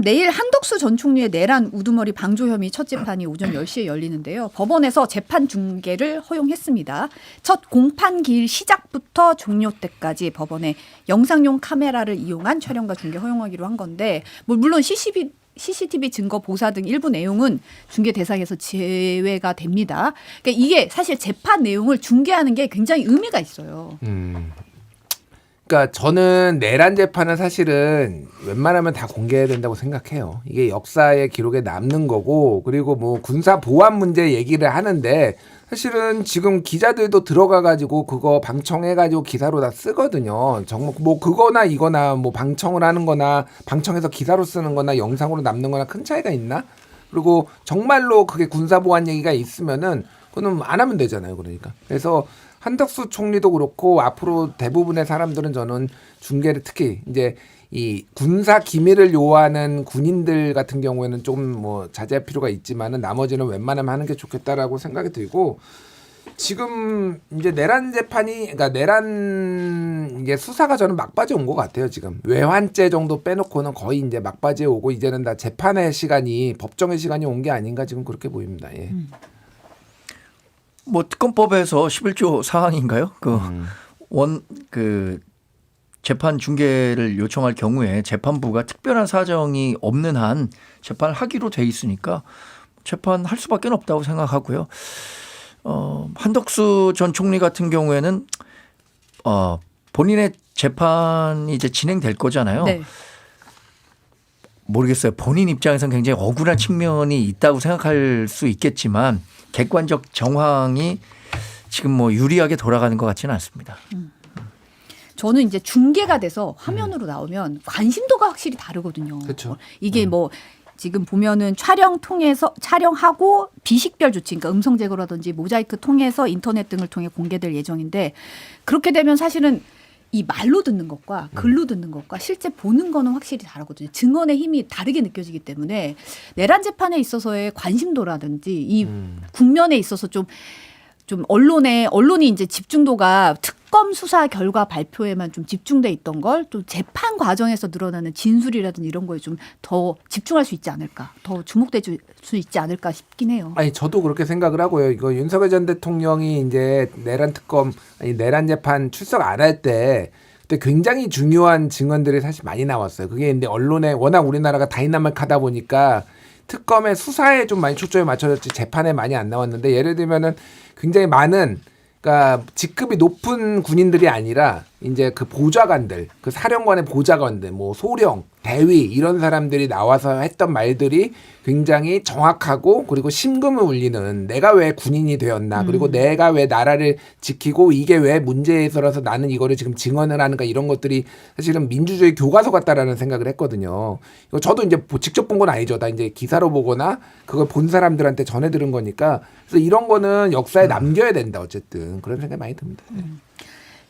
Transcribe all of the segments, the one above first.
내일 한덕수 전 총리의 내란 우두머리 방조 혐의 첫 재판이 오전 10시에 열리는데요. 법원에서 재판 중계를 허용했습니다. 첫 공판 기일 시작부터 종료 때까지 법원에 영상용 카메라를 이용한 촬영과 중계 허용하기로 한 건데 물론 CCTV 증거 보사 등 일부 내용은 중계 대상에서 제외가 됩니다. 그러니까 이게 사실 재판 내용을 중계하는 게 굉장히 의미가 있어요. 그러니까 저는 내란 재판은 사실은 웬만하면 다 공개해야 된다고 생각해요. 이게 역사의 기록에 남는 거고, 그리고 뭐 군사 보안 문제 얘기를 하는데 사실은 지금 기자들도 들어가가지고 그거 방청해가지고 기사로 다 쓰거든요. 정말 뭐 그거나 이거나 뭐 방청을 하는 거나 방청해서 기사로 쓰는 거나 영상으로 남는 거나 큰 차이가 있나? 그리고 정말로 그게 군사 보안 얘기가 있으면은 그거는 안 하면 되잖아요. 그러니까. 그래서 한덕수 총리도 그렇고 앞으로 대부분의 사람들은 저는 중계를 특히 이제 이 군사 기밀을 요하는 군인들 같은 경우에는 좀 뭐 자제할 필요가 있지만은 나머지는 웬만하면 하는 게 좋겠다라고 생각이 들고, 지금 이제 내란 재판이 그러니까 내란 이게 수사가 저는 막바지에 온 것 같아요. 지금 외환죄 정도 빼놓고는 거의 이제 막바지에 오고 이제는 다 재판의 시간이 법정의 시간이 온 게 아닌가 지금 그렇게 보입니다. 예. 뭐 특검법에서 11조 사항인가요? 그 재판 중계를 요청할 경우에 재판부가 특별한 사정이 없는 한 재판을 하기로 돼 있으니까 재판할 수밖에 없다고 생각하고요. 한덕수 전 총리 같은 경우에는 본인의 재판이 이제 진행될 거잖아요. 네. 모르겠어요. 본인 입장에서는 굉장히 억울한 측면이 있다고 생각할 수 있겠지만 객관적 정황이 지금 뭐 유리하게 돌아가는 것 같지는 않습니다. 저는 이제 중계가 돼서 화면으로 나오면 관심도가 확실히 다르거든요. 그렇죠. 이게 뭐 지금 보면은 촬영 통해서 촬영하고 비식별 조치, 그러니까 음성 제거라든지 모자이크 통해서 인터넷 등을 통해 공개될 예정인데, 그렇게 되면 사실은 이 말로 듣는 것과 글로 듣는 것과 실제 보는 거는 확실히 다르거든요. 증언의 힘이 다르게 느껴지기 때문에 내란 재판에 있어서의 관심도라든지 이 국면에 있어서 좀 언론이 이제 집중도가 특검 수사 결과 발표에만 좀 집중돼 있던 걸 또 재판 과정에서 늘어나는 진술이라든지 이런 거에 좀 더 집중할 수 있지 않을까, 더 주목될 수 있지 않을까 싶긴 해요. 아니 저도 그렇게 생각을 하고요. 이거 윤석열 전 대통령이 이제 내란 특검 내란 재판 출석 안 할 때 그때 굉장히 중요한 증언들이 사실 많이 나왔어요. 그게 근데 언론에 워낙 우리나라가 다이나믹하다 보니까 특검의 수사에 좀 많이 초점이 맞춰졌지 재판에 많이 안 나왔는데, 예를 들면은 굉장히 많은 그러니까 직급이 높은 군인들이 아니라 이제 그 보좌관들, 그 사령관의 보좌관들, 뭐 소령, 대위 이런 사람들이 나와서 했던 말들이 굉장히 정확하고 그리고 심금을 울리는, 내가 왜 군인이 되었나, 그리고 내가 왜 나라를 지키고 이게 왜 문제에서라서 나는 이거를 지금 증언을 하는가, 이런 것들이 사실은 민주주의 교과서 같다라는 생각을 했거든요. 이거 저도 이제 직접 본 건 아니죠. 다 이제 기사로 보거나 그걸 본 사람들한테 전해 들은 거니까. 그래서 이런 거는 역사에 남겨야 된다. 어쨌든 그런 생각이 많이 듭니다.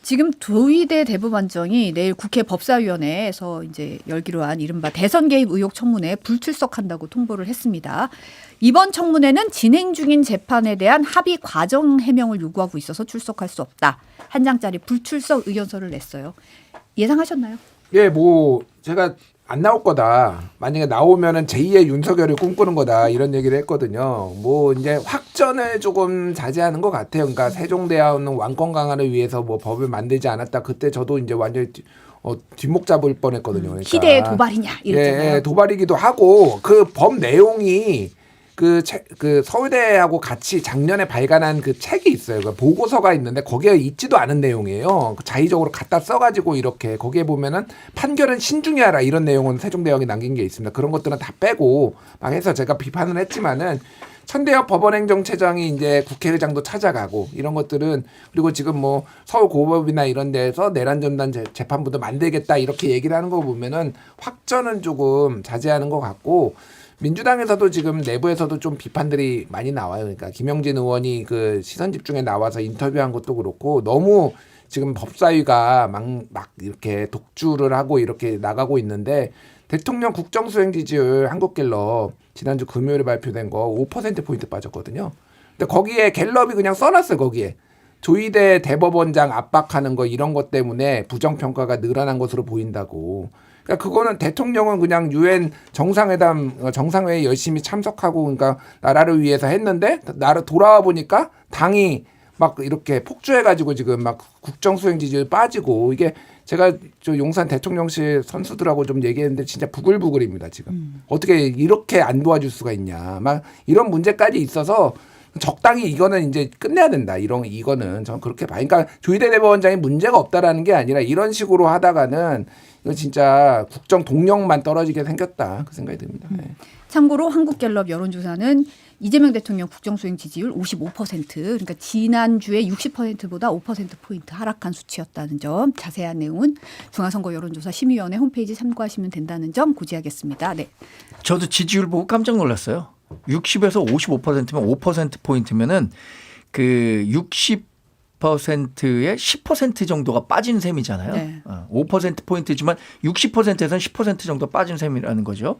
지금 조희대 대법원장이 내일 국회 법사위원회에서 이제 열기로 한 이른바 대선 개입 의혹 청문회에 불출석한다고 통보를 했습니다. 이번 청문회는 진행 중인 재판에 대한 합의 과정 해명을 요구하고 있어서 출석할 수 없다. 한 장짜리 불출석 의견서를 냈어요. 예상하셨나요? 예, 뭐 제가 안 나올 거다. 만약에 나오면은 제2의 윤석열을 꿈꾸는 거다. 이런 얘기를 했거든요. 뭐 이제 확전을 조금 자제하는 것 같아요. 그러니까 세종대왕은 왕권 강화를 위해서 뭐 법을 만들지 않았다. 그때 저도 이제 완전히 뒷목 잡을 뻔했거든요. 그러니까. 희대의 도발이냐 이랬잖아요. 예, 도발이기도 하고 그 법 내용이 그 서울대하고 같이 작년에 발간한 그 책이 있어요. 그 보고서가 있는데 거기에 있지도 않은 내용이에요. 자의적으로 갖다 써가지고 이렇게 거기에 보면은 판결은 신중히 하라 이런 내용은 세종대왕이 남긴 게 있습니다. 그런 것들은 다 빼고 막 해서 제가 비판을 했지만은 천대엽 법원행정처장이 이제 국회의장도 찾아가고 이런 것들은, 그리고 지금 뭐 서울고법이나 이런 데에서 내란전단 재판부도 만들겠다 이렇게 얘기를 하는 거 보면은 확전은 조금 자제하는 것 같고, 민주당에서도 지금 내부에서도 좀 비판들이 많이 나와요. 그러니까 김영진 의원이 그 시선 집중에 나와서 인터뷰한 것도 그렇고 너무 지금 법사위가 막 이렇게 독주를 하고 이렇게 나가고 있는데, 대통령 국정수행 지지율 한국갤럽 지난주 금요일에 발표된 거 5%포인트 빠졌거든요. 근데 거기에 갤럽이 그냥 써놨어요. 거기에 조희대 대법원장 압박하는 거 이런 것 때문에 부정평가가 늘어난 것으로 보인다고. 그러니까 그거는 대통령은 그냥 유엔 정상회에 열심히 참석하고 그러니까 나라를 위해서 했는데 나라 돌아와 보니까 당이 막 이렇게 폭주해가지고 지금 막 국정 수행 지지율 빠지고 이게 제가 저 용산 대통령실 선수들하고 좀 얘기했는데 진짜 부글부글입니다 지금. 어떻게 이렇게 안 도와줄 수가 있냐. 막 이런 문제까지 있어서 적당히 이거는 이제 끝내야 된다. 이거는 저는 그렇게 봐요. 그러니까 조희대 대법원장이 문제가 없다라는 게 아니라 이런 식으로 하다가는 이거 진짜 국정 동력만 떨어지게 생겼다. 그 생각이 듭니다. 네. 참고로 한국갤럽 여론조사는 이재명 대통령 국정수행 지지율 55%, 그러니까 지난주에 60%보다 5%포인트 하락한 수치였다는 점, 자세한 내용은 중앙선거 여론조사 심의위원회 홈페이지 참고하시면 된다는 점 고지하겠습니다. 네. 저도 지지율 보고 깜짝 놀랐어요. 60에서 55%면 5%포인트면은 그 60%의 10% 정도가 빠진 셈이잖아요. 네. 5%포인트지만 60%에서는 10% 정도 빠진 셈이라는 거죠.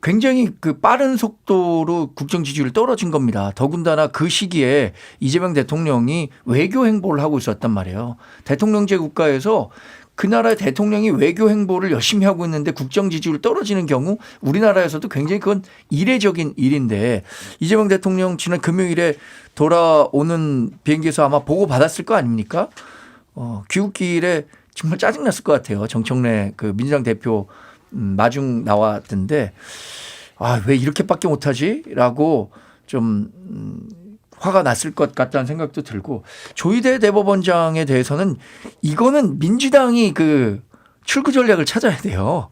굉장히 그 빠른 속도로 국정 지지율이 떨어진 겁니다. 더군다나 그 시기에 이재명 대통령이 외교 행보를 하고 있었단 말이에요. 대통령제 국가에서 그 나라의 대통령이 외교 행보를 열심히 하고 있는데 국정 지지율 떨어지는 경우 우리나라에서도 굉장히 그건 이례적인 일인데 이재명 대통령 지난 금요일에 돌아오는 비행기에서 아마 보고 받았을 거 아닙니까? 귀국길에 정말 짜증났을 것 같아요. 정청래 그 민주당 대표 마중 나왔던데 왜 이렇게밖에 못하지라고 좀 화가 났을 것 같다는 생각도 들고 조희대 대법원장에 대해서는 이거는 민주당이 그 출구 전략을 찾아야 돼요.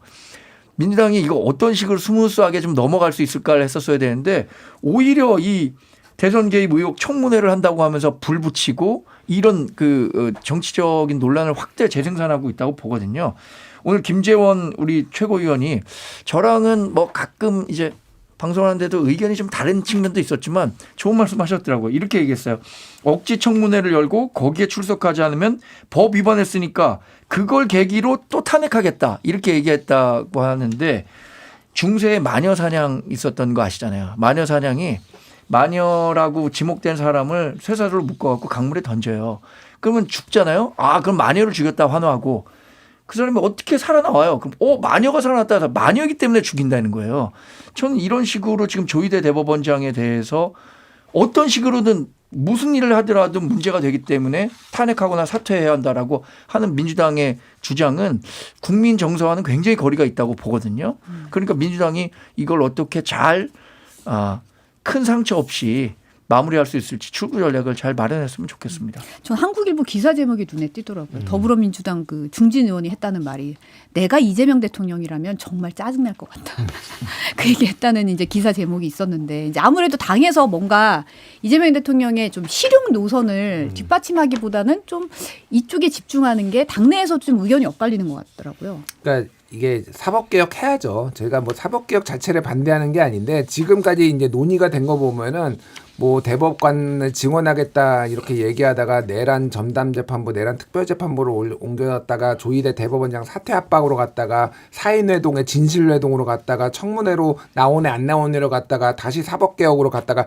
민주당이 이거 어떤 식으로 스무스하게 좀 넘어갈 수 있을까를 했었어야 되는데 오히려 이 대선 개입 의혹 청문회를 한다고 하면서 불 붙이고 이런 그 정치적인 논란을 확대 재생산하고 있다고 보거든요. 오늘 김재원 우리 최고위원이 저랑은 뭐 가끔 이제 방송하는데도 의견이 좀 다른 측면도 있었지만 좋은 말씀 하셨더라고요. 이렇게 얘기했어요. 억지 청문회를 열고 거기에 출석하지 않으면 법 위반했으니까 그걸 계기로 또 탄핵하겠다. 이렇게 얘기했다고 하는데 중세에 마녀 사냥 있었던 거 아시잖아요. 마녀 사냥이 마녀라고 지목된 사람을 쇠사슬로 묶어갖고 강물에 던져요. 그러면 죽잖아요. 그럼 마녀를 죽였다 환호하고 그 사람이 어떻게 살아나와요? 그럼 마녀가 살아났다 해서 마녀이기 때문에 죽인다는 거예요. 저는 이런 식으로 지금 조희대 대법원장에 대해서 어떤 식으로든 무슨 일을 하더라도 문제가 되기 때문에 탄핵하거나 사퇴해야 한다라고 하는 민주당의 주장은 국민 정서와는 굉장히 거리가 있다고 보거든요. 그러니까 민주당이 이걸 어떻게 잘 큰 상처 없이 마무리할 수 있을지 출구 전략을 잘 마련했으면 좋겠습니다. 전 한국일보 기사 제목이 눈에 띄더라고요. 더불어민주당 그 중진 의원이 했다는 말이 내가 이재명 대통령이라면 정말 짜증날 것 같다. 그 얘기했다는 이제 기사 제목이 있었는데 이제 아무래도 당에서 뭔가 이재명 대통령의 좀 실용 노선을 뒷받침하기보다는 좀 이쪽에 집중하는 게 당내에서 좀 의견이 엇갈리는 것 같더라고요. 그러니까 이게 사법개혁 해야죠. 제가 뭐 사법개혁 자체를 반대하는 게 아닌데 지금까지 이제 논의가 된 거 보면은 뭐 대법관을 증언하겠다 이렇게 얘기하다가 내란 전담재판부, 내란 특별재판부로 옮겨놨다가 조희대 대법원장 사퇴 압박으로 갔다가 사인회동에 진실회동으로 갔다가 청문회로 나오네 안 나오네로 갔다가 다시 사법개혁으로 갔다가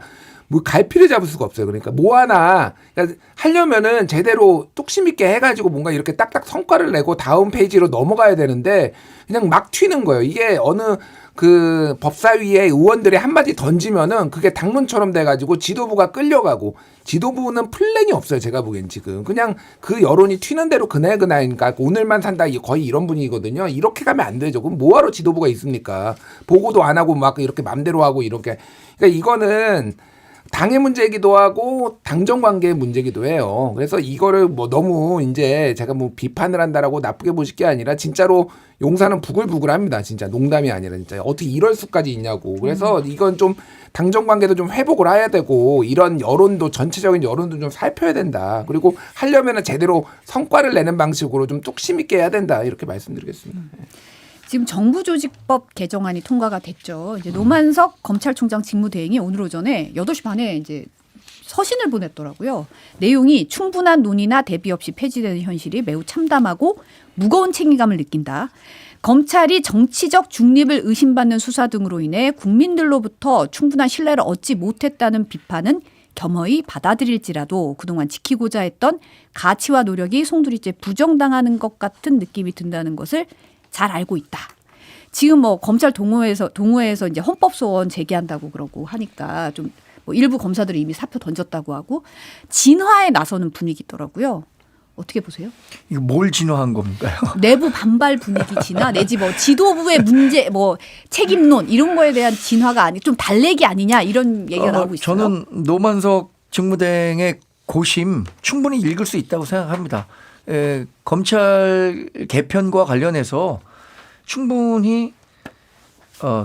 뭐 갈피를 잡을 수가 없어요. 그러니까 뭐 하나 그러니까 하려면은 제대로 뚝심 있게 해가지고 뭔가 이렇게 딱딱 성과를 내고 다음 페이지로 넘어가야 되는데 그냥 막 튀는 거예요. 이게 어느 그 법사위에 의원들이 한마디 던지면은 그게 당론처럼 돼가지고 지도부가 끌려가고 지도부는 플랜이 없어요. 제가 보기엔 지금 그냥 그 여론이 튀는 대로 그날그날이니까 오늘만 산다 거의 이런 분위기거든요. 이렇게 가면 안 되죠. 그럼 뭐하러 지도부가 있습니까? 보고도 안 하고 막 이렇게 맘대로 하고 이렇게 그러니까 이거는 당의 문제이기도 하고 당정 관계의 문제이기도 해요. 그래서 이거를 뭐 너무 이제 제가 뭐 비판을 한다라고 나쁘게 보실 게 아니라 진짜로 용산은 부글부글합니다. 진짜 농담이 아니라 진짜 어떻게 이럴 수까지 있냐고. 그래서 이건 좀 당정 관계도 좀 회복을 해야 되고 이런 여론도 전체적인 여론도 좀 살펴야 된다. 그리고 하려면은 제대로 성과를 내는 방식으로 좀 뚝심 있게 해야 된다. 이렇게 말씀드리겠습니다. 지금 정부조직법 개정안이 통과가 됐죠. 이제 노만석 검찰총장 직무대행이 오늘 오전에 8시 반에 이제 서신을 보냈더라고요. 내용이 충분한 논의나 대비 없이 폐지되는 현실이 매우 참담하고 무거운 책임감을 느낀다. 검찰이 정치적 중립을 의심받는 수사 등으로 인해 국민들로부터 충분한 신뢰를 얻지 못했다는 비판은 겸허히 받아들일지라도 그동안 지키고자 했던 가치와 노력이 송두리째 부정당하는 것 같은 느낌이 든다는 것을 잘 알고 있다. 지금 뭐 검찰 동호회에서 이제 헌법소원 제기한다고 그러고 하니까 좀 뭐 일부 검사들이 이미 사표 던졌다고 하고 진화에 나서는 분위기더라고요. 어떻게 보세요? 이거 뭘 진화한 건가요? 내부 반발 분위기 진화 내지 뭐 지도부의 문제 뭐 책임론 이런 거에 대한 진화가 아니 좀 달래기 아니냐 이런 얘기가 나오고 있어요. 저는 노만석 직무대행의 고심 충분히 읽을 수 있다고 생각합니다. 검찰 개편과 관련해서 충분히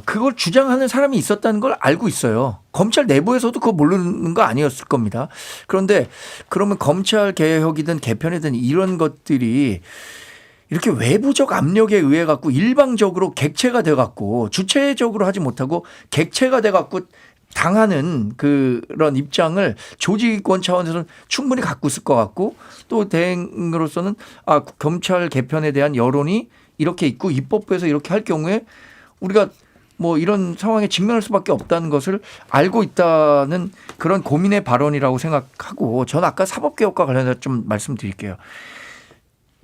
그걸 주장하는 사람이 있었다는 걸 알고 있어요. 검찰 내부에서도 그거 모르는 거 아니었을 겁니다. 그런데 그러면 검찰 개혁이든 개편이든 이런 것들이 이렇게 외부적 압력에 의해 갖고 일방적으로 객체가 돼 갖고 주체적으로 하지 못하고 객체가 돼 갖고 당하는 그런 입장을 조직원 차원에서는 충분히 갖고 있을 것 같고 또 대행으로서는 검찰 개편에 대한 여론이 이렇게 있고 입법부에서 이렇게 할 경우에 우리가 뭐 이런 상황에 직면할 수밖에 없다는 것을 알고 있다는 그런 고민의 발언이라고 생각하고 저는 아까 사법개혁과 관련해서 좀 말씀드릴게요.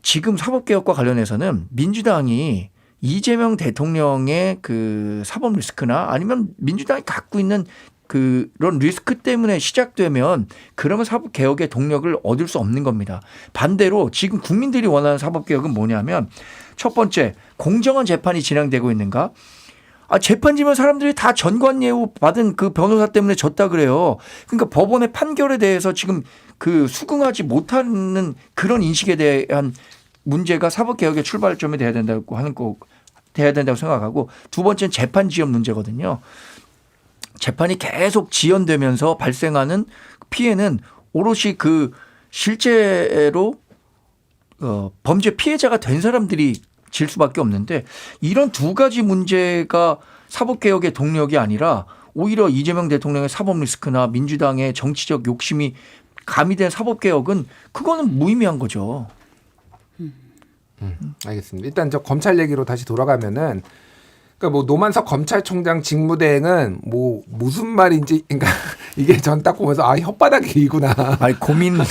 지금 사법개혁과 관련해서는 민주당이 이재명 대통령의 그 사법 리스크나 아니면 민주당이 갖고 있는 그런 리스크 때문에 시작되면 그러면 사법개혁의 동력을 얻을 수 없는 겁니다. 반대로 지금 국민들이 원하는 사법개혁은 뭐냐면 첫 번째 공정한 재판이 진행되고 있는가? 재판지면 사람들이 다 전관예우 받은 그 변호사 때문에 졌다 그래요. 그러니까 법원의 판결에 대해서 지금 그 수긍하지 못하는 그런 인식에 대한 문제가 사법개혁의 출발점이 돼야 된다고 하는 거 돼야 된다고 생각하고 두 번째는 재판 지연 문제거든요. 재판이 계속 지연되면서 발생하는 피해는 오롯이 그 실제로 범죄 피해자가 된 사람들이 질 수밖에 없는데 이런 두 가지 문제가 사법개혁의 동력이 아니라 오히려 이재명 대통령의 사법 리스크나 민주당의 정치적 욕심이 가미된 사법개혁은 그거는 무의미한 거죠. 알겠습니다. 일단 저 검찰 얘기로 다시 돌아가면은 그러니까 뭐 노만석 검찰총장 직무대행은 뭐 무슨 말인지 그러니까 이게 전 딱 보면서 혓바닥이 길구나. 고민의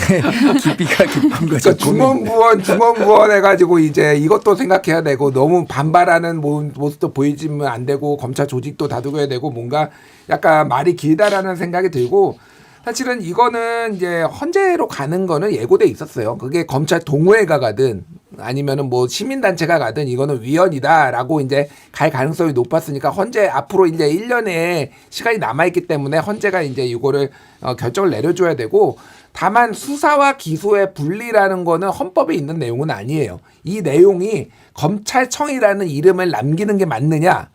깊이가 깊은 거죠. 그러니까 중원부원 해가지고 이제 이것도 생각해야 되고 너무 반발하는 모습도 보이지면 안 되고 검찰 조직도 다독여야 되고 뭔가 약간 말이 길다라는 생각이 들고 사실은 이거는 이제 헌재로 가는 거는 예고돼 있었어요. 그게 검찰 동호회가 가든 아니면은 뭐 시민단체가 가든 이거는 위헌이다라고 이제 갈 가능성이 높았으니까 헌재 앞으로 이제 1년의 시간이 남아있기 때문에 헌재가 이제 이거를 결정을 내려줘야 되고 다만 수사와 기소의 분리라는 거는 헌법에 있는 내용은 아니에요. 이 내용이 검찰청이라는 이름을 남기는 게 맞느냐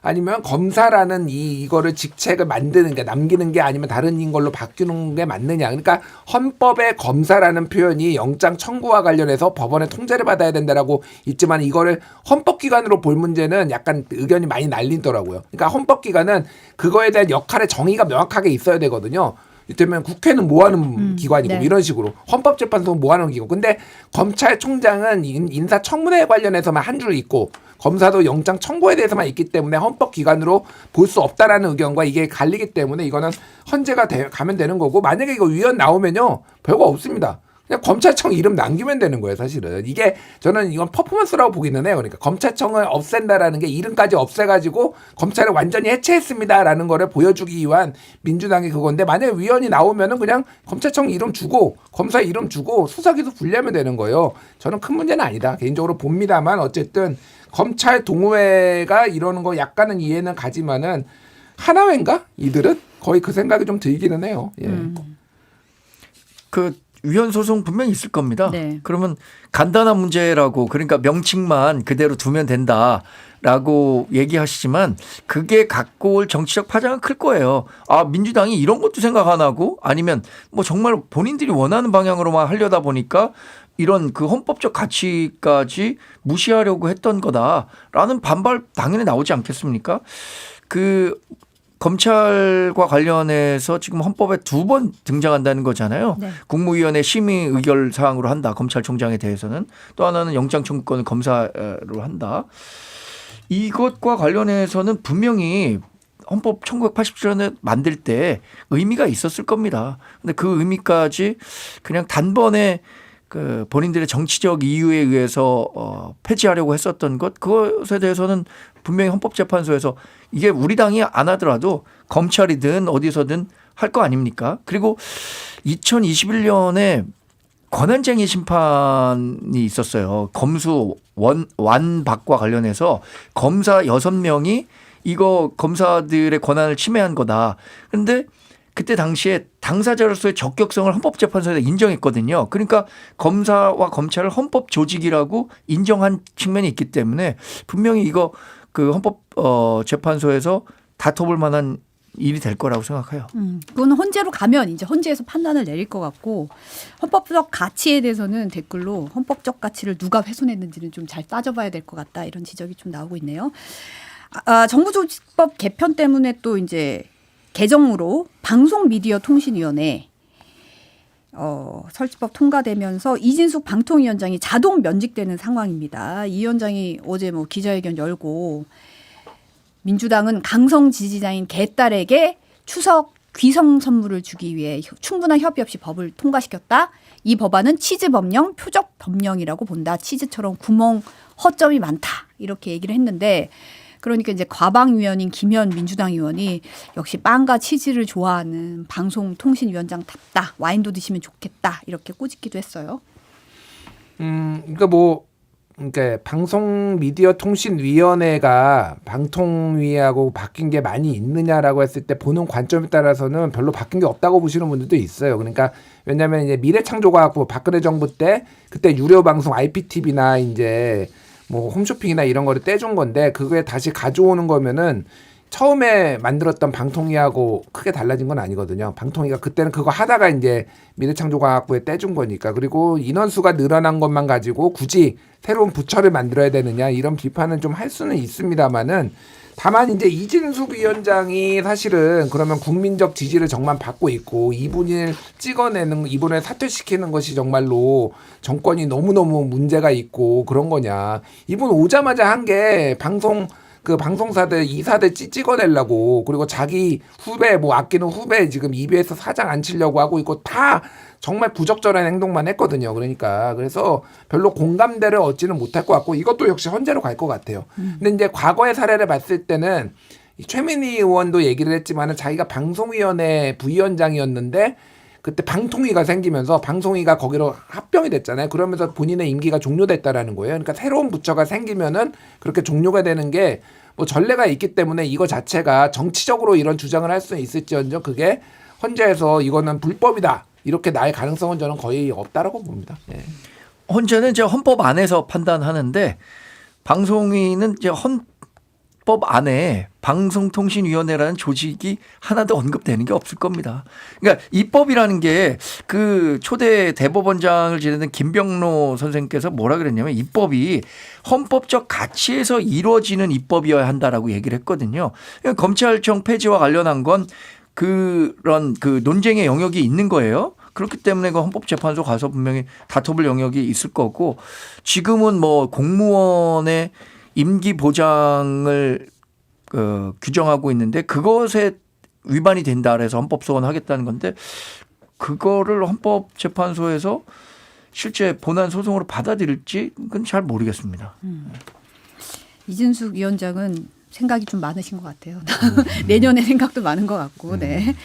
아니면 검사라는 이거를 직책을 만드는 게 남기는 게 아니면 다른 걸로 바뀌는 게 맞느냐. 그러니까 헌법에 검사라는 표현이 영장 청구와 관련해서 법원의 통제를 받아야 된다라고 있지만 이거를 헌법기관으로 볼 문제는 약간 의견이 많이 날리더라고요. 그러니까 헌법기관은 그거에 대한 역할의 정의가 명확하게 있어야 되거든요. 이를테면 국회는 뭐하는 기관이고 네. 이런 식으로 헌법재판소는 뭐하는 기관. 근데 검찰총장은 인사청문회 관련해서만 한 줄 있고 검사도 영장 청구에 대해서만 있기 때문에 헌법기관으로 볼 수 없다라는 의견과 이게 갈리기 때문에 이거는 헌재가 가면 되는 거고 만약에 이거 위헌 나오면요 별거 없습니다. 그냥 검찰청 이름 남기면 되는 거예요, 사실은. 이게 저는 이건 퍼포먼스라고 보기는 해요. 그러니까 검찰청을 없앤다라는 게 이름까지 없애가지고 검찰을 완전히 해체했습니다라는 거를 보여주기 위한 민주당의 그건데 만약에 위헌이 나오면은 그냥 검찰청 이름 주고 검사 이름 주고 수사기소 분리하면 되는 거예요. 저는 큰 문제는 아니다. 개인적으로 봅니다만 어쨌든 검찰 동호회가 이러는 거 약간은 이해는 가지만은 하나회인가? 이들은 거의 그 생각이 좀 들기는 해요. 예. 그 위헌 소송 분명히 있을 겁니다. 네. 그러면 간단한 문제라고 그러니까 명칭만 그대로 두면 된다라고 얘기하시지만 그게 갖고 올 정치적 파장은 클 거예요. 민주당이 이런 것도 생각 안 하고 아니면 뭐 정말 본인들이 원하는 방향으로만 하려다 보니까 이런 그 헌법적 가치까지 무시하려고 했던 거다라는 반발 당연히 나오지 않겠습니까? 그 검찰과 관련해서 지금 헌법에 2번 등장한다는 거잖아요. 네. 국무위원회 심의 의결 사항으로 한다. 검찰총장에 대해서는. 또 하나는 영장 청구권을 검사로 한다. 이것과 관련해서는 분명히 헌법 1987년에 만들 때 의미가 있었을 겁니다. 근데 그 의미까지 그냥 단번에 그 본인들의 정치적 이유에 의해서 폐지하려고 했었던 것, 그것에 대해서는 분명히 헌법재판소에서 이게 우리 당이 안 하더라도 검찰이든 어디서든 할 거 아닙니까? 그리고 2021년에 권한쟁의 심판이 있었어요. 검수 완박과 관련해서 검사 6명이 이거 검사들의 권한을 침해한 거다. 그런데 그때 당시에 당사자로서의 적격성을 헌법재판소에서 인정했거든요. 그러니까 검사와 검찰을 헌법 조직이라고 인정한 측면이 있기 때문에 분명히 이거 그 헌법재판소에서 다퉈볼 만한 일이 될 거라고 생각해요. 그거는 헌재로 가면 이제 헌재에서 판단을 내릴 것 같고 헌법적 가치에 대해서는 댓글로 헌법적 가치를 누가 훼손했는지는 좀 잘 따져봐야 될 것 같다 이런 지적이 좀 나오고 있네요. 정부조직법 개편 때문에 또 이제 개정으로 방송미디어통신위원회 설치법 통과되면서 이진숙 방통위원장이 자동 면직되는 상황입니다. 이 위원장이 어제 뭐 기자회견 열고 민주당은 강성 지지자인 개딸에게 추석 귀성 선물을 주기 위해 충분한 협의 없이 법을 통과시켰다. 이 법안은 치즈 법령, 표적 법령이라고 본다. 치즈처럼 구멍, 허점이 많다. 이렇게 얘기를 했는데 그러니까 이제 과방위원인 김현 민주당 의원이 역시 빵과 치즈를 좋아하는 방송통신위원장답다. 와인도 드시면 좋겠다. 이렇게 꼬집기도 했어요. 그러니까 방송미디어통신위원회가 방통위하고 바뀐 게 많이 있느냐라고 했을 때 보는 관점에 따라서는 별로 바뀐 게 없다고 보시는 분들도 있어요. 그러니까 왜냐하면 이제 미래창조과학부 박근혜 정부 때 그때 유료 방송 IPTV나 이제 뭐 홈쇼핑이나 이런 거를 떼준 건데 그거에 다시 가져오는 거면은 처음에 만들었던 방통위하고 크게 달라진 건 아니거든요. 방통위가 그때는 그거 하다가 이제 미래창조과학부에 떼준 거니까. 그리고 인원수가 늘어난 것만 가지고 굳이 새로운 부처를 만들어야 되느냐 이런 비판은 좀 할 수는 있습니다만은 다만 이제 이진숙 위원장이 사실은 그러면 국민적 지지를 정말 받고 있고 이분을 찍어내는 이분을 사퇴시키는 것이 정말로 정권이 너무너무 문제가 있고 그런 거냐. 이분 오자마자 한 게 방송사들 이사들 찍어내려고 그리고 자기 후배 뭐 아끼는 후배 지금 EBS 사장 앉히려고 하고 있고 다 정말 부적절한 행동만 했거든요. 그러니까 그래서 별로 공감대를 얻지는 못할 것 같고 이것도 역시 헌재로 갈 것 같아요. 근데 이제 과거의 사례를 봤을 때는 최민희 의원도 얘기를 했지만은 자기가 방송위원회 부위원장이었는데 그때 방통위가 생기면서 방송위가 거기로 합병이 됐잖아요. 그러면서 본인의 임기가 종료됐다라는 거예요. 그러니까 새로운 부처가 생기면은 그렇게 종료가 되는 게 뭐 전례가 있기 때문에 이거 자체가 정치적으로 이런 주장을 할 수는 있을지언정 그게 헌재에서 이거는 불법이다 이렇게 날 가능성은 저는 거의 없다라고 봅니다. 예. 헌재는 이제 헌법 안에서 판단하는데 방송위는 이제 헌법 안에 방송통신위원회라는 조직이 하나도 언급되는 게 없을 겁니다. 그러니까 입법이라는 게 그 초대 대법원장을 지내던 김병로 선생님께서 뭐라 그랬냐면 입법이 헌법적 가치에서 이루어지는 입법이어야 한다라고 얘기를 했거든요. 그러니까 검찰청 폐지와 관련한 건 그런 그 논쟁의 영역이 있는 거예요. 그렇기 때문에 그 헌법재판소 가서 분명히 다퉈볼 영역이 있을 거고 지금은 뭐 공무원의 임기 보장을 규정하고 있는데 그것에 위반이 된다 그래서 헌법소원하겠다는 건데 그거를 헌법재판소에서 실제 본안 소송으로 받아들일지 그건 잘 모르겠습니다. 이진숙 위원장은 생각이 좀 많으신 것 같아요. 내년에 생각도 많은 것 같고. 네.